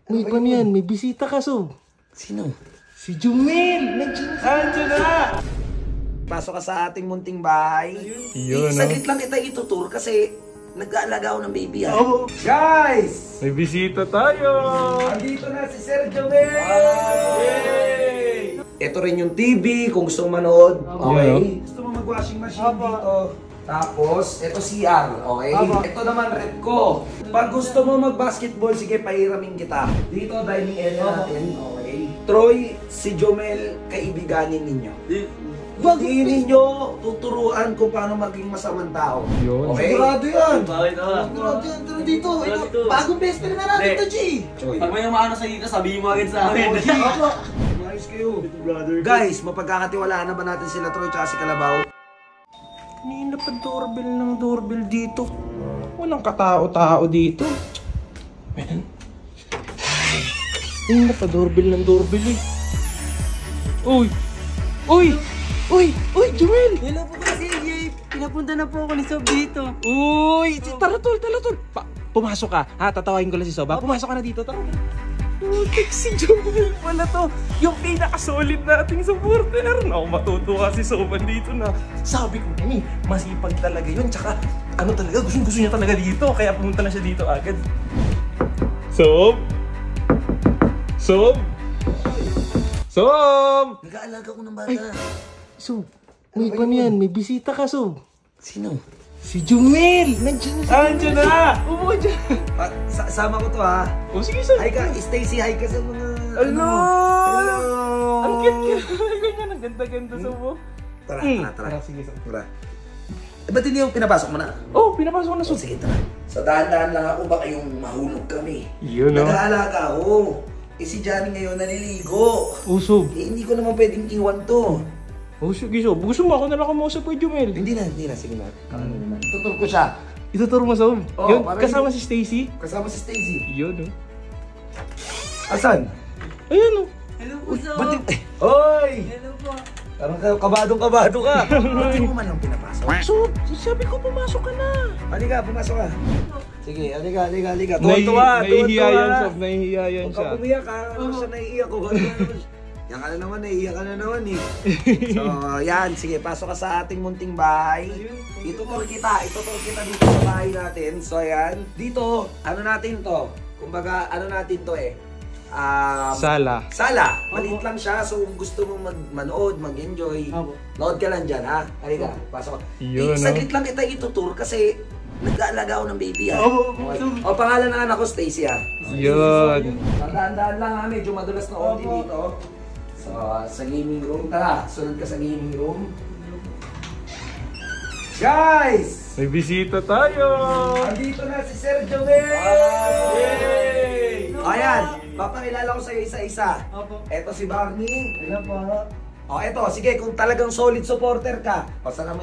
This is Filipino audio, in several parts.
Uy, paano yan? May bisita ka, Sob. Sino? Si Jumel! Nandiyan na! Pasok ka sa ating munting bahay. Yun, Saglit lang kita itutur kasi nag-aalaga ako ng baby ha. Oh. Guys! May bisita tayo! Andito na si Sir Jumel! Yay! Ito rin yung TV kung gusto mo manood. Okay? Gusto mo mag-washing machine dito. Tapos, ito CR, okay? Ito naman rep ko. Pag gusto mo mag-basketball, sige, pahiramin kita. Dito, dining area natin, okay? Troy, si Jomel, kaibiganin ninyo. Hindi ninyo tuturuan kung paano maging masamang tao. Yun. Okay? Sigurado yan! Bakit naman? Sigurado yan! Tara dito! Ito, bagong best friend na natin to, G! Pag may umaano sa dito, sabihin mo agad sa amin. Ayos kayo. Guys, mapagkakatiwalaan na ba natin sila Troy tsaka si Kalabaw? Kanina pa doorbell ng doorbell dito. Walang katao-tao dito. Man. Kanina pa doorbell ng doorbell eh. Uy! Uy! Uy! Uy! Jumel! Hello po kasi, Jay! Pinapunta na po ako ni Sob dito. Uy! Tara tol! Tara tol! Pumasok ka. Ha? Tatawain ko lang si Soba. Pumasok ka na dito. Tara. Si Jumel pala to. Yung pinaka-solid nating supporter. Naku, matutuwa si Soban dito na. Sabi ko na masipag talaga yun. Tsaka ano talaga, gusto niya talaga dito. Kaya pumunta na siya dito agad. Sob? Sob? Sob! Nag-aalaga ko ng bata. Sob, uy, paano yan? May bisita ka, Sob. Sino? Si Jumel! Nandiyan na! Upo ka dyan! Sama ko to ha. O sige, Sob. Hi ka, Stacy, hi ka sa mga... Hello! Hello! Ang cute-cute. Ganyan, ang ganda-ganda, Sob. Tara. Sige, Sob. Tara. Ba't hindi yung pinapasok mo na? Oh, pinapasok ko na, Sob. Sige, tara. Sa dahan-dahan lang ako, baka yung mahulog kami. Yun, no? Nag-aalaga ako. Si Johnny ngayon naliligo. Oh, Sob. Hindi ko naman pwedeng iwan to. Oh, sige, Sob. Gusto mo ako na lang kumausap kay Jumel. Hindi na. Sige na. Tutur ko siya. Ituturo mo, Sob. Oo, Yun, parang- kasama si Stacy. Kasama si Stacy. Yun, no? Asan? Ayun, no? Hello po, Sob! Ba't yung... Hoy! Hello po! Parang kabadong-kabado ka. Ba't mo man lang pinapasok? Sob, sabi ko pumasok ka na. Halika, pumasok ka. Sige, halika. Tuwa-tuwa. Nahihiya yan, Sob. Nahihiya yan Huwag siya. ka umiyak ha. Ano siya naiiyak ko? Yan ka na naman, naiiyak ka na naman eh. So, yan. Sige, pasok ka sa ating munting bahay. Itutur kita dito sa bahay natin. So, yan. Dito, ano natin to? Kumbaga, ano natin to eh? Sala. Maliit lang siya. So, kung gusto mong manood, mag-enjoy, nood ka lang dyan ha. Halika, pasok ka. Yun, no? Saglit lang kita itutur kasi nag-aalaga ako ng baby ha. Okay. O, pangalan ng anak ko, Stacy ha. Yun. Tandaan lang ha, medyo madulas na konti dito. So, sa gaming room, tara, sunod ka sa gaming room. Guys! May bisita tayo. Andito na si Sir Jomel! Yay! Ayan, papakilala ko sa'yo isa-isa. Eto si Barney. Hello po! O, eto, sige, kung talagang solid supporter ka, o, sara mo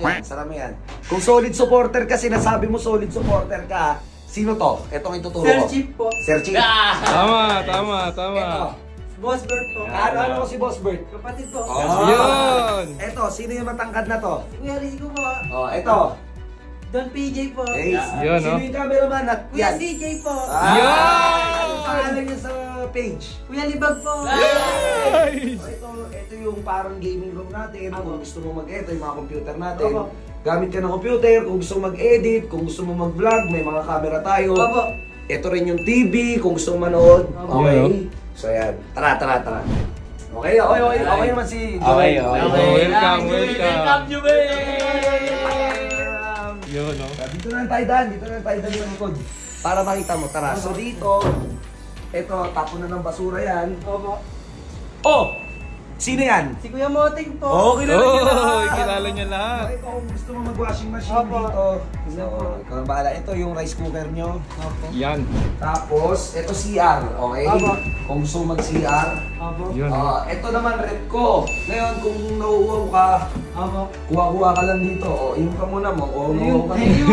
yan. Kung solid supporter ka, sinasabi mo solid supporter ka, sino to? Etong ituturo Sir ko. Chief po! Sir Chief. Tama. Eto. Boss Bert po! Ano ko si Boss Bert? Kapatid po! Yun. Eto, sino yung matangkad na to? Kuya Rico po! O, eto. Don PJ po! Ace. Yun, no? Sino yung cameraman at Kuya yan? CJ po! Anong pangalan niya sa page? Kuya Libag po! Nice. Ito yung parang gaming room natin. Kung gusto mo mag-edit, yung mga computer natin. Gamit ka ng computer, kung gusto mo mag-edit, kung gusto mo mag-vlog, may mga camera tayo. Ito rin yung TV, kung gusto mo manood. Okay? So yan. Tara. Okay naman si Joel. Welcome. Jumel! Yun, no? Dito na tayo daan yung likod. Para makita mo, tara. So dito, ito, tapon na ng basura yan. Oh! Sino yan? Si Kuya Moting po! Oh, kilala niyo na. Kilala niya lahat. Okay, kung gusto mo mag-washing machine dito. So, ikaw ang bahala. Ito yung rice cooker nyo. Yan. Tapos, ito CR, okay? Kung gusto mo mag-CR. Yun. Ito naman rep ko. Ngayon, kung nauuwaw ka, kuha-kuha ka lang dito. O, inom ka muna mo. O, nauuwaw ka Thank you,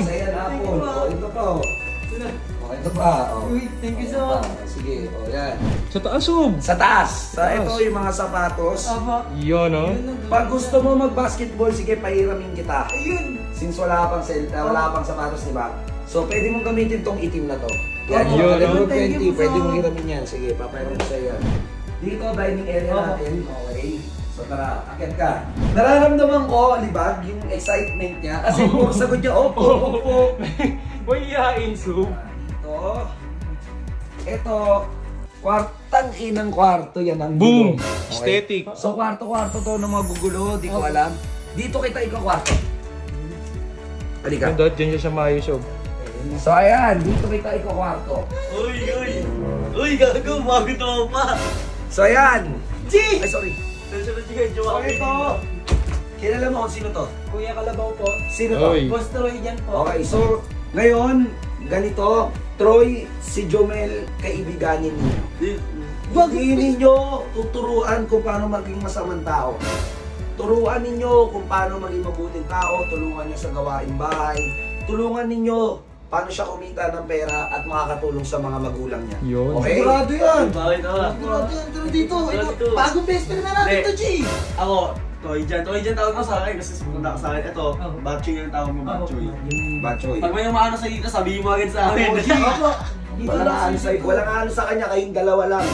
Saya na po. O, ito pa. O, ito pa. Thank you so much! Sige, o, yan. Sa taas, Sob. Sa taas. Ito yung mga sapatos. Yun, no? Pag gusto mo mag-basketball, sige, pahiramin kita. Ayun! Since wala pang sapatos, di ba? So, pwede mong gamitin tong itim na to. Yan Opo. yung Yun, Calibro no? Thank 20. you, Pwede Boss. mo hiramin yan. Sige, papayaran ko sa'yo yan. Dito, dining area natin. Okay. So tara, akit ka. Nararamdaman ko, libag, yung excitement niya. Kasi puro sagot niya, opo, opo. Mayayain, Sub. Dito. Ito, kwartang inang kwarto yan ang Boom! gulo. Aesthetic. So kwarto-kwarto to ng mga gugulo, di ko alam. Dito kita ikaw kwarto. Halika. Ganda, dyan siya maayos, Sob. So ayan, dito kita ikaw kwarto. Uy, uy. Uy, gago, bago to pa. So ayan. G! Ay, sorry. Tension na siya, So ito. Kilala mo kung sino to? Kuya Kalabaw po. Sino to? Oy. Boss Troy dyan po. Okay, so ngayon, ganito. Troy, si Jomel, kaibiganin niyo. Hindi ninyo tuturuan kung paano maging masamang tao. Turuan ninyo kung paano maging mabuting tao, tulungan niyo sa gawaing bahay, tulungan ninyo paano siya kumita ng pera at makakatulong sa mga magulang niya. Yun. Okay? Sigurado yan. Bakit ah? Sigurado yan. Pero dito, Sigurado ito, dito. bagong best friend na natin Hindi. to, G! Ako, Toy Jan tawag mo sa akin kasi sumunod ka sa akin. Ito, Batchoy yung tawag mo, Batchoy. Bachoy. Pag may umaano sa dito, sabihin mo agad sa akin. Opo. Dito Walang lang ano sa walang ano sa kanya, kayong dalawa lang.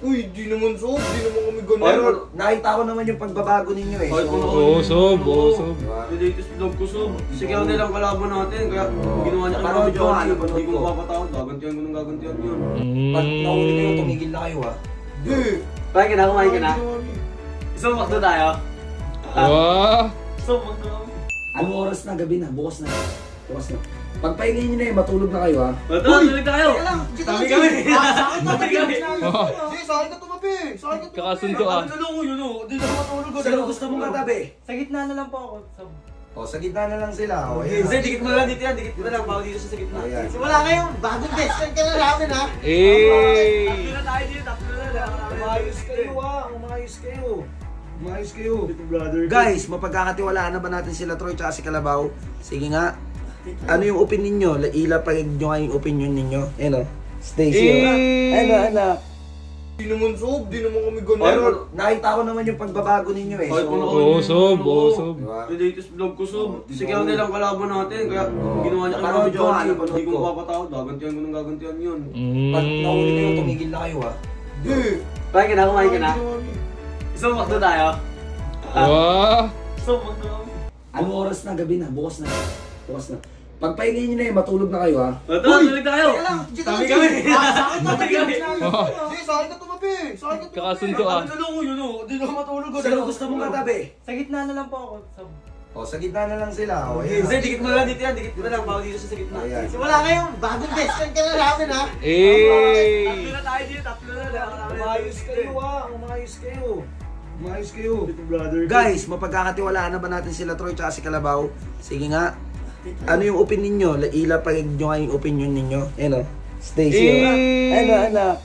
Uy, di naman so. Di naman kami Pero nakita ko naman yung pagbabago ninyo eh. Ay, kung ako Oo, yun, Sob. oo. Oo, Sob. Yung latest vlog ko, Sob. Sigaw nilang kalaban natin, kaya ginawa niya kay Panood Mami ko nga, Johnny. napanood Hindi ko ko. mapapatawad, gagantihan ko ng gagantihan yun. Pag Mm. nahuli kayo, tumigil na kayo ha. Kumain ka na, kumain ka na. Isang makdo tayo. Wow! Isang makdo. Anong oras na? Gabi na? Bukas na? Bukas na. Pagpahingayin nyo na eh, matulog na kayo ha. Ito, tuloy tayo. Teka lang, G, Tabi G. kami. Sa akin Tabi kami. G, sa akin ka tumabi. Sa akin ka tumabi. Kakasundo ah. Ano ko yun, oh. Di na matulog. Sino gusto mong katabi? Sa gitna na lang po ako. O, sa gitna na lang sila. O, Hindi, dikit mo lang dito yan. Dikit mo lang. Bawal dito sa gitna. Ayan. Wala kayong bagong best friend ka na namin, ha? Eh! Tatlo na tayo dito. Tatlo na. Umayos kayo ha, umayos kayo. Umayos kayo. Brother. Guys, mapagkakatiwalaan na ba natin sila Troy tsaka si Kalabaw? Sige nga. Ano yung opinion nyo? Ilapag nyo nga yung opinion ninyo. Ano? Stacy. Eh! Ano? Di naman so. Di naman kami Pero nakita ko naman yung pagbabago ninyo eh. Ay, kung ako Oo, yun, Sob. oo. Oo, Sob. Diba? Yung latest vlog ko, Sob. Sigaw nilang kalaban natin, kaya ginawa niya kay Napanood Mami ko nga, Johnny. napanood Hindi ko ko. mapapatawad, gagantihan ko ng gagantihan yun. Pag Mm. nahuli kayo, tumigil na kayo ha. Kumain ka na, kumain ka na. Isang makdo tayo. Wow! Isang makdo. Anong oras na? Gabi na? Bukas na? Bukas na. Pagpahingayin nyo na eh, matulog na kayo ha. Ito, tuloy tayo. Teka lang, G, Tabi G. kami. Sa akin Tabi kami. G, sa akin ka tumabi. Sa akin ka tumabi. Kakasundo ah. Ano ko yun, oh. Di na matulog. Sino gusto mong katabi? Sa gitna na lang po ako. O, sa gitna na lang sila. O, Hindi, dikit mo lang dito yan. Dikit mo lang. Bawal dito sa gitna. Ayan. Wala kayong bagong best friend ka na namin, ha? Eh! Tatlo na tayo dito. Tatlo na. Umayos kayo ha, umayos kayo. Umayos kayo. Brother. Guys, mapagkakatiwalaan na ba natin sila Troy tsaka si Kalabaw? Sige nga. Ano yung opinion nyo? Ilapag nyo nga yung opinion ninyo. Ano? Stacy. Eh! Ano?